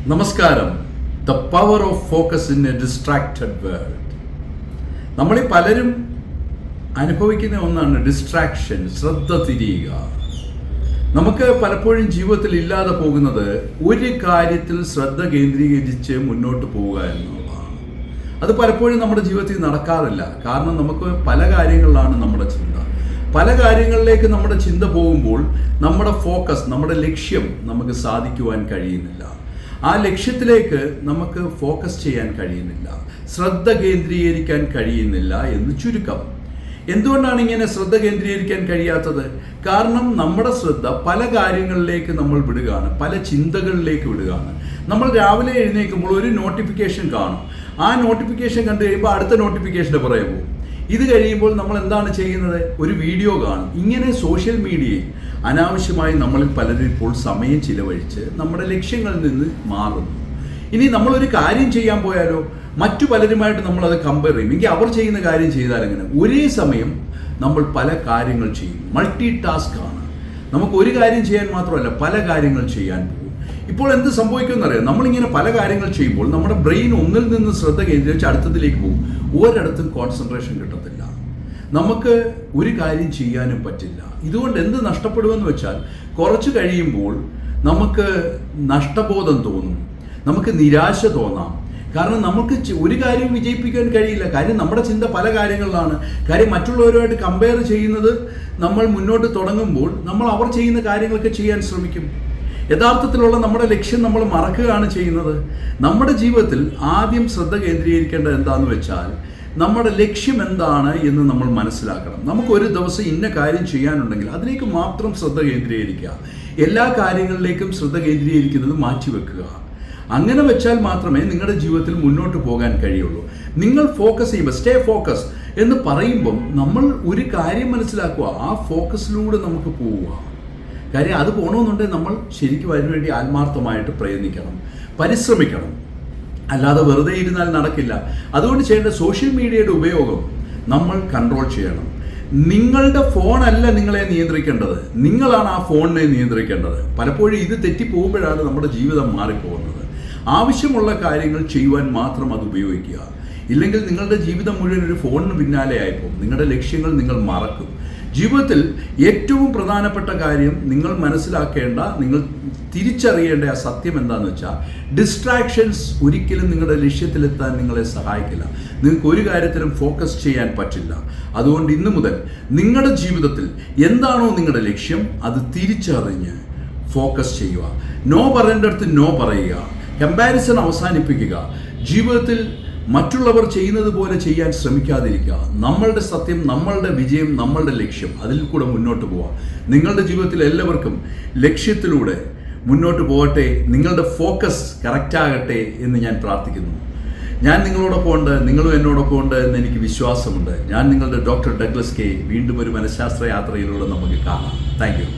നമസ്കാരം. The power of focus in A distracted world. നമ്മളീ പലരും അനുഭവിക്കുന്ന ഒന്നാണ് ഡിസ്ട്രാക്ഷൻ, ശ്രദ്ധ തിരിയുക. നമുക്ക് പലപ്പോഴും ജീവിതത്തിൽ ഇല്ലാതെ പോകുന്നത് ഒരു കാര്യത്തിൽ ശ്രദ്ധ കേന്ദ്രീകരിച്ച് മുന്നോട്ട് പോവുക എന്നുള്ളതാണ്. അത് പലപ്പോഴും നമ്മുടെ ജീവിതത്തിൽ നടക്കാറില്ല. കാരണം നമുക്ക് പല കാര്യങ്ങളിലാണ് നമ്മുടെ ചിന്ത. പല കാര്യങ്ങളിലേക്ക് നമ്മുടെ ചിന്ത പോകുമ്പോൾ നമ്മുടെ ഫോക്കസ്, നമ്മുടെ ലക്ഷ്യം നമുക്ക് സാധിക്കുവാൻ കഴിയുന്നില്ല. ആ ലക്ഷ്യത്തിലേക്ക് നമുക്ക് ഫോക്കസ് ചെയ്യാൻ കഴിയുന്നില്ല, ശ്രദ്ധ കേന്ദ്രീകരിക്കാൻ കഴിയുന്നില്ല എന്ന് ചുരുക്കം. എന്തുകൊണ്ടാണ് ഇങ്ങനെ ശ്രദ്ധ കേന്ദ്രീകരിക്കാൻ കഴിയാത്തത്? കാരണം നമ്മുടെ ശ്രദ്ധ പല കാര്യങ്ങളിലേക്ക് നമ്മൾ വിടുകയാണ്, പല ചിന്തകളിലേക്ക് വിടുകയാണ്. നമ്മൾ രാവിലെ എഴുന്നേൽക്കുമ്പോൾ ഒരു നോട്ടിഫിക്കേഷൻ കാണും. ആ നോട്ടിഫിക്കേഷൻ കണ്ടു കഴിയുമ്പോൾ അടുത്ത നോട്ടിഫിക്കേഷൻ്റെ പുറകെ പോകും. ഇത് കഴിയുമ്പോൾ നമ്മൾ എന്താണ് ചെയ്യുന്നത്? ഒരു വീഡിയോ കാണും. ഇങ്ങനെ സോഷ്യൽ മീഡിയയിൽ അനാവശ്യമായി നമ്മളിൽ പലരും ഇപ്പോൾ സമയം ചിലവഴിച്ച് നമ്മുടെ ലക്ഷ്യങ്ങളിൽ നിന്ന് മാറുന്നു. ഇനി നമ്മളൊരു കാര്യം ചെയ്യാൻ പോയാലോ, മറ്റു പലരുമായിട്ട് നമ്മളത് കമ്പയർ ചെയ്യും. എങ്കിൽ അവർ ചെയ്യുന്ന കാര്യം ചെയ്താൽ എങ്ങനെ? ഒരേ സമയം നമ്മൾ പല കാര്യങ്ങൾ ചെയ്യും. മൾട്ടി ടാസ്ക് ആണ്. നമുക്ക് ഒരു കാര്യം ചെയ്യാൻ മാത്രമല്ല, പല കാര്യങ്ങൾ ചെയ്യാൻ പോകും. ഇപ്പോൾ എന്ത് സംഭവിക്കുമെന്നറിയാം? നമ്മളിങ്ങനെ പല കാര്യങ്ങൾ ചെയ്യുമ്പോൾ നമ്മുടെ ബ്രെയിൻ ഒന്നിൽ നിന്ന് ശ്രദ്ധ കേന്ദ്രീകരിച്ച് അടുത്തതിലേക്ക് പോകും. ഒരിടത്തും കോൺസെൻട്രേഷൻ കിട്ടത്തില്ല. നമുക്ക് ഒരു കാര്യം ചെയ്യാനും പറ്റില്ല. ഇതുകൊണ്ട് എന്ത് നഷ്ടപ്പെടുമെന്ന് വെച്ചാൽ, കുറച്ച് കഴിയുമ്പോൾ നമുക്ക് നഷ്ടബോധം തോന്നും, നമുക്ക് നിരാശ തോന്നാം. കാരണം നമുക്ക് ഒരു കാര്യം വിജയിപ്പിക്കാൻ കഴിയില്ല. കാര്യം നമ്മുടെ ചിന്ത പല കാര്യങ്ങളിലാണ്. കാര്യം മറ്റുള്ളവരുമായിട്ട് കമ്പയർ ചെയ്യുന്നത് നമ്മൾ മുന്നോട്ട് തുടങ്ങുമ്പോൾ നമ്മൾ അവർ ചെയ്യുന്ന കാര്യങ്ങളൊക്കെ ചെയ്യാൻ ശ്രമിക്കും. യഥാർത്ഥത്തിലുള്ള നമ്മുടെ ലക്ഷ്യം നമ്മൾ മറക്കുകയാണ് ചെയ്യുന്നത്. നമ്മുടെ ജീവിതത്തിൽ ആദ്യം ശ്രദ്ധ കേന്ദ്രീകരിക്കേണ്ടത് എന്താണെന്ന് വെച്ചാൽ, നമ്മുടെ ലക്ഷ്യം എന്താണ് എന്ന് നമ്മൾ മനസ്സിലാക്കണം. നമുക്കൊരു ദിവസം ഇന്ന കാര്യം ചെയ്യാനുണ്ടെങ്കിൽ അതിലേക്ക് മാത്രം ശ്രദ്ധ കേന്ദ്രീകരിക്കുക. എല്ലാ കാര്യങ്ങളിലേക്കും ശ്രദ്ധ കേന്ദ്രീകരിക്കുന്നത് മാറ്റിവെക്കുക. അങ്ങനെ വെച്ചാൽ മാത്രമേ നിങ്ങളുടെ ജീവിതത്തിൽ മുന്നോട്ട് പോകാൻ കഴിയുള്ളൂ. നിങ്ങൾ ഫോക്കസ് ചെയ്യുമ്പോൾ, സ്റ്റേ ഫോക്കസ് എന്ന് പറയുമ്പം നമ്മൾ ഒരു കാര്യം മനസ്സിലാക്കുക, ആ ഫോക്കസിലൂടെ നമുക്ക് പോവുക. കാര്യം അത് പോകണമെന്നുണ്ടെങ്കിൽ നമ്മൾ ശരിക്കും അതിനുവേണ്ടി ആത്മാർത്ഥമായിട്ട് പ്രയത്നിക്കണം, പരിശ്രമിക്കണം. അല്ലാതെ വെറുതെ ഇരുന്നാൽ നടക്കില്ല. അതുകൊണ്ട് ചെയ്യേണ്ട സോഷ്യൽ മീഡിയയുടെ ഉപയോഗം നമ്മൾ കൺട്രോൾ ചെയ്യണം. നിങ്ങളുടെ ഫോണല്ല നിങ്ങളെ നിയന്ത്രിക്കേണ്ടത്, നിങ്ങളാണ് ആ ഫോണിനെ നിയന്ത്രിക്കേണ്ടത്. പലപ്പോഴും ഇത് തെറ്റിപ്പോകുമ്പോഴാണ് നമ്മുടെ ജീവിതം മാറിപ്പോകുന്നത്. ആവശ്യമുള്ള കാര്യങ്ങൾ ചെയ്യുവാൻ മാത്രം അത് ഉപയോഗിക്കുക. ഇല്ലെങ്കിൽ നിങ്ങളുടെ ജീവിതം മുഴുവൻ ഒരു ഫോണിന് പിന്നാലെ ആയിപ്പോകും. നിങ്ങളുടെ ലക്ഷ്യങ്ങൾ നിങ്ങൾ മറക്കും. ജീവിതത്തിൽ ഏറ്റവും പ്രധാനപ്പെട്ട കാര്യം നിങ്ങൾ മനസ്സിലാക്കേണ്ട, നിങ്ങൾ തിരിച്ചറിയേണ്ട ആ സത്യം എന്താണെന്ന് വെച്ചാൽ, ഡിസ്ട്രാക്ഷൻസ് ഒരിക്കലും നിങ്ങളുടെ ലക്ഷ്യത്തിലെത്താൻ നിങ്ങളെ സഹായിക്കില്ല. നിങ്ങൾക്ക് ഒരു കാര്യത്തിലും ഫോക്കസ് ചെയ്യാൻ പറ്റില്ല. അതുകൊണ്ട് ഇന്നു മുതൽ നിങ്ങളുടെ ജീവിതത്തിൽ എന്താണോ നിങ്ങളുടെ ലക്ഷ്യം അത് തിരിച്ചറിഞ്ഞ് ഫോക്കസ് ചെയ്യുക. നോ പറയേണ്ടടുത്ത് നോ പറയുക. കമ്പാരിസൺ അവസാനിപ്പിക്കുക. ജീവിതത്തിൽ മറ്റുള്ളവർ ചെയ്യുന്നത് പോലെ ചെയ്യാൻ ശ്രമിക്കാതിരിക്കുക. നമ്മളുടെ സത്യം, നമ്മളുടെ വിജയം, നമ്മളുടെ ലക്ഷ്യം, അതിൽ കൂടെ മുന്നോട്ട് പോവാം. നിങ്ങളുടെ ജീവിതത്തിൽ എല്ലാവർക്കും ലക്ഷ്യത്തിലൂടെ മുന്നോട്ട് പോകട്ടെ. നിങ്ങളുടെ ഫോക്കസ് കറക്റ്റാകട്ടെ എന്ന് ഞാൻ പ്രാർത്ഥിക്കുന്നു. ഞാൻ നിങ്ങളോടൊപ്പം ഉണ്ട്, നിങ്ങളും എന്നോടൊപ്പം ഉണ്ട് എന്ന് എനിക്ക് വിശ്വാസമുണ്ട്. ഞാൻ നിങ്ങളുടെ ഡോക്ടർ ഡഗ്ലസ് കെ. വീണ്ടും ഒരു മനഃശാസ്ത്ര യാത്രയിലൂടെ നമുക്ക് കാണാം. Thank you.